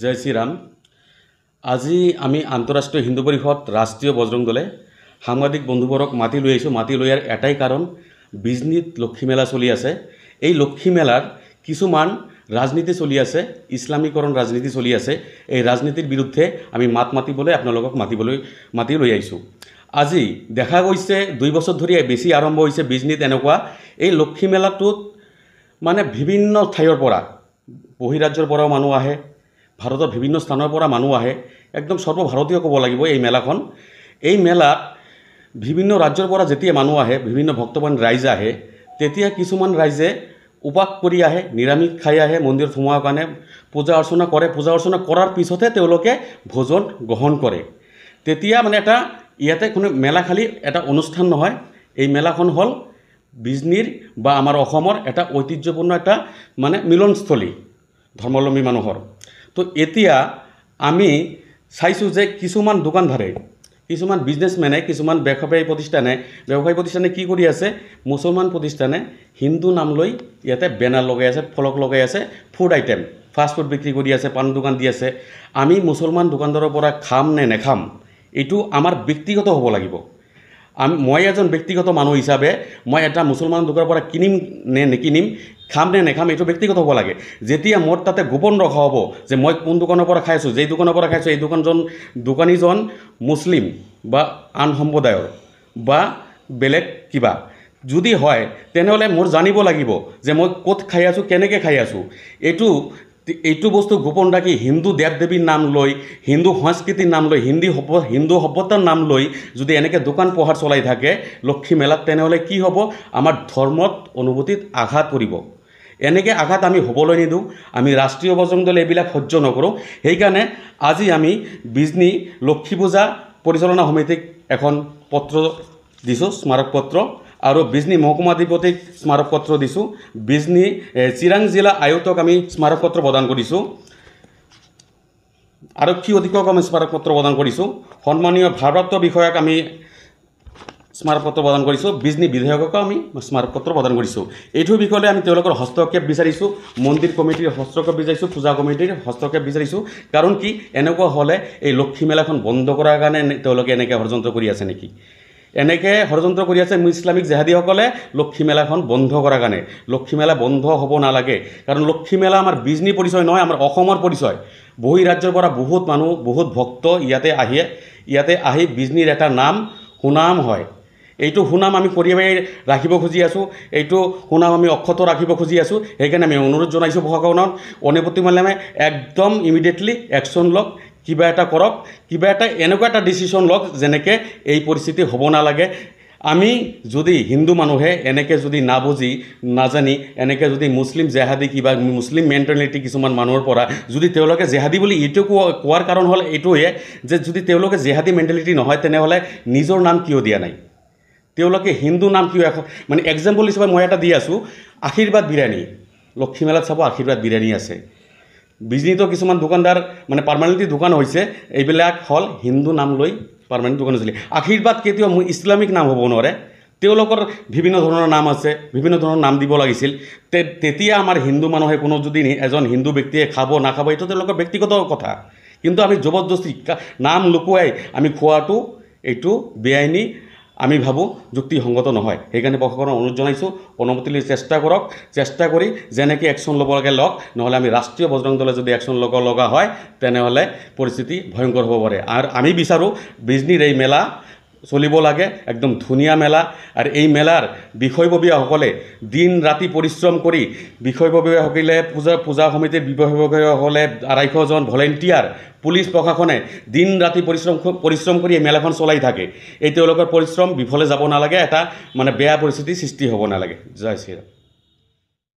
জয় শ্রীরাম। আজি আমি আন্তঃরাষ্ট্রীয় হিন্দু পরিষদ রাষ্ট্রীয় বজরং দলে সাংবাদিক বন্ধুবরক মাতি লৈ আইছো। মাতি লৈ এটাই কারণ, বিজনীত লক্ষ্মী মেলা চলি আছে। এই লক্ষ্মী মেলার কিছুমান রাজনীতি চলি আছে, ইসলামীকরণ রাজনীতি চলি আছে। এই রাজনীতির বিরুদ্ধে আমি মাত মাতিবলৈ আপোনালোকক মাতি লৈ আইছো। আজি দেখা গৈছে 2 বছর ধরে বেশি আরম্ভ হয়েছে বিজনীত এনেকুৱা। এই লক্ষ্মী মেলাটোত মানে বিভিন্ন ঠাইৰ পৰা বহিৰাজ্যৰ পৰাও মানুহ আহে, ভাৰতৰ বিভিন্ন স্থানৰ পৰা মানুহ আহে। একদম সৰ্বভাৰতীয় ক'ব লাগিব এই মেলাখন। এই মেলাত বিভিন্ন ৰাজ্যৰ পৰা যেতিয়া মানুহ আহে, বিভিন্ন ভক্তবান ৰাইজ আহে, তেতিয়া কিছুমান ৰাইজে উপাস কৰি আহে, নিৰামিষ খাই আহে, মন্দিৰত সোমোৱাৰ কাৰণে পূজা অৰ্চনা কৰে। পূজা অৰ্চনা কৰাৰ পিছতহে তেওঁলোকে ভোজন গ্ৰহণ কৰে। তেতিয়া মানে এটা ইয়াতে কোনো মেলা খালি এটা অনুষ্ঠান নহয়। এই মেলাখন হ'ল বিজনীৰ বা আমাৰ অসমৰ এটা ঐতিহ্যপূৰ্ণ এটা মানে মিলনস্থলী ধৰ্মাৱলম্বী মানুহৰ। তো এতিয়া আমি চাইছোঁ যে কিছুমান দোকানধাৰে, কিছুমান বিজনেছমেনে, কিছুমান ব্যৱসায়ী প্ৰতিষ্ঠানে কি কৰি আছে, মুছলমান প্ৰতিষ্ঠানে হিন্দু নাম লৈ ইয়াতে বেনাৰ লগাই আছে, ফলক লগাই আছে, ফুড আইটেম, ফাষ্ট ফুড বিক্ৰী কৰি আছে, পাণ দোকান দি আছে। আমি মুছলমান দোকানদাৰৰ পৰা খাম নে নেখাম, এইটো আমাৰ ব্যক্তিগত হ'ব লাগিব। মই এজন ব্যক্তিগত মানুহ হিচাপে মই এটা মুছলমান দোকানৰ পৰা কিনিম নে নিকিনিম, খাম নে নেখাম, এইটো ব্যক্তিগত হ'ব লাগে। যেতিয়া মোৰ তাতে গোপন ৰখা হ'ব যে মই কোন দোকানৰ পৰা খাইছোঁ, যেই দোকানৰ পৰা খাইছোঁ এই দোকানীজন মুছলিম বা আন সম্প্ৰদায়ৰ বা বেলেগ কিবা যদি হয়, তেনেহ'লে মোৰ জানিব লাগিব যে মই ক'ত খাই আছোঁ, কেনেকৈ খাই আছোঁ। এইটো বস্তু গোপন ৰাখি হিন্দু দেৱ দেৱীৰ নাম লৈ, হিন্দু সংস্কৃতিৰ নাম লৈ, হিন্দু সভ্যতাৰ নাম লৈ যদি এনেকৈ দোকান পোহাৰ চলাই থাকে লক্ষ্মী মেলাত, তেনেহ'লে কি হ'ব, আমাৰ ধৰ্মত অনুভূতিত আঘাত পৰিব। এনেকৈ আঘাত আমি হ'বলৈ নিদিওঁ। আমি ৰাষ্ট্ৰীয় বজৰং দলে এইবিলাক সহ্য নকৰোঁ। সেইকাৰণে আজি আমি বিজনী লক্ষ্মী পূজা পৰিচালনা সমিতিক এখন পত্ৰ দিছোঁ, স্মাৰক পত্ৰ, আৰু বিজনী মহকুমাধিপতিক স্মাৰক পত্ৰ দিছোঁ। বিজনী চিৰাং জিলা আয়ুক্তক আমি স্মাৰক পত্ৰ প্ৰদান কৰিছোঁ। আৰক্ষী অধীক্ষক আমি স্মাৰক পত্ৰ প্ৰদান কৰিছোঁ। সন্মানীয় ভাৰপ্ৰাপ্ত বিষয়াক আমি স্মাৰক পত্ৰ প্ৰদান কৰিছোঁ। বিজনী বিধায়কক আমি স্মাৰক পত্ৰ প্ৰদান কৰিছোঁ। এইটোৰ বিষয়ে আমি তেওঁলোকৰ হস্তক্ষেপ বিচাৰিছোঁ, মন্দিৰ কমিটিৰ হস্তক্ষেপ বিচাৰিছোঁ, পূজা কমিটিৰ হস্তক্ষেপ বিচাৰিছোঁ। কাৰণ কি, এনেকুৱা হ'লে এই লক্ষ্মী মেলাখন বন্ধ কৰাৰ কাৰণে তেওঁলোকে এনেকৈ ষড়যন্ত্ৰ কৰি আছে নেকি? এনেকৈ ষড়যন্ত্ৰ কৰি আছে ইছলামিক জেহাদীসকলে লক্ষ্মী মেলাখন বন্ধ কৰাৰ কাৰণে। লক্ষ্মী মেলা বন্ধ হ'ব নালাগে, কাৰণ লক্ষ্মী মেলা আমাৰ বিজনী পৰিচয় নহয়, আমাৰ অসমৰ পৰিচয়। বহিৰাজ্যৰ পৰা বহুত মানুহ, বহুত ভক্ত ইয়াতে আহি বিজনীৰ এটা নাম সুনাম হয়। এইটো সুনাম আমি কঢ়িয়াই ৰাখিব খুজি আছোঁ, এইটো সুনাম আমি অক্ষত ৰাখিব খুজি আছোঁ। সেইকাৰণে আমি অনুৰোধ জনাইছোঁ প্ৰশাসনক, অনিপত্তিমালামে একদম ইমিডিয়েটলি একশ্যন লওক, কিবা এটা কৰক, কিবা এটা এনেকুৱা এটা ডিচিশ্যন লওক যেনেকৈ এই পৰিস্থিতি হ'ব নালাগে। আমি যদি হিন্দু মানুহে এনেকৈ যদি নাবুজি নাজানি এনেকৈ যদি মুছলিম জেহাদী কিবা মুছলিম মেণ্টেলিটি কিছুমান মানুহৰ পৰা যদি তেওঁলোকে জেহাদী বুলি এইটো কোৱাৰ কাৰণ হ'ল এইটোৱে যে যদি তেওঁলোকে জেহাদী মেণ্টেলিটি নহয়, তেনেহ'লে নিজৰ নাম কিয় দিয়া নাই, তেওঁলোকে হিন্দু নাম কিয় মানে এক্সাম্পল হিচাপে মই এটা দি আছোঁ, আশীৰ্বাদ বিৰিয়ানী, লক্ষ্মী মেলাত চাব আশীৰ্বাদ বিৰিয়ানী আছে। বিজনীতো কিছুমান দোকানদাৰ মানে পাৰ্মানেণ্টলি দোকান হৈছে, এইবিলাক হ'ল হিন্দু নাম লৈ পাৰ্মানেণ্ট দোকান হৈছিলে। আশীৰ্বাদ কেতিয়াও ইছলামিক নাম হ'ব নোৱাৰে। তেওঁলোকৰ বিভিন্ন ধৰণৰ নাম আছে, বিভিন্ন ধৰণৰ নাম দিব লাগিছিল। তেতিয়া আমাৰ হিন্দু মানুহে কোনো যদি এজন হিন্দু ব্যক্তিয়ে খাব নাখাব এইটো তেওঁলোকৰ ব্যক্তিগত কথা। কিন্তু আমি জবৰদস্তি নাম লুকুৱাই আমি খোৱাটো এইটো বেআইনী, আমি ভাবোঁ যুক্তিসংগত নহয়। সেইকাৰণে প্ৰশাসনক অনুৰোধ জনাইছোঁ, অনুমতি লৈ চেষ্টা কৰি যেনেকৈ একশ্যন ল'ব লাগে লওক, নহ'লে আমি ৰাষ্ট্ৰীয় বজৰং দলে যদি একশ্যন ল'ব লগা হয় তেনেহ'লে পৰিস্থিতি ভয়ংকৰ হ'ব পাৰে। আৰু আমি বিচাৰোঁ বিজনীৰ এই মেলা চলিব লাগে, একদম ধুনীয়া মেলা। আৰু এই মেলাৰ বিষয়ববীয়াসকলে দিন ৰাতি পৰিশ্ৰম কৰি, বিষয়ববীয়াসকলে পূজা সমিতিৰ বিষয়ববীয়াসকলে 250 জন ভলেণ্টিয়াৰ, পুলিচ প্ৰশাসনে দিন ৰাতি পৰিশ্ৰম কৰি এই মেলাখন চলাই থাকে। এই তেওঁলোকৰ পৰিশ্ৰম বিফলে যাব নালাগে, এটা মানে বেয়া পৰিস্থিতিৰ সৃষ্টি হ'ব নালাগে। জয় শ্ৰীৰাম।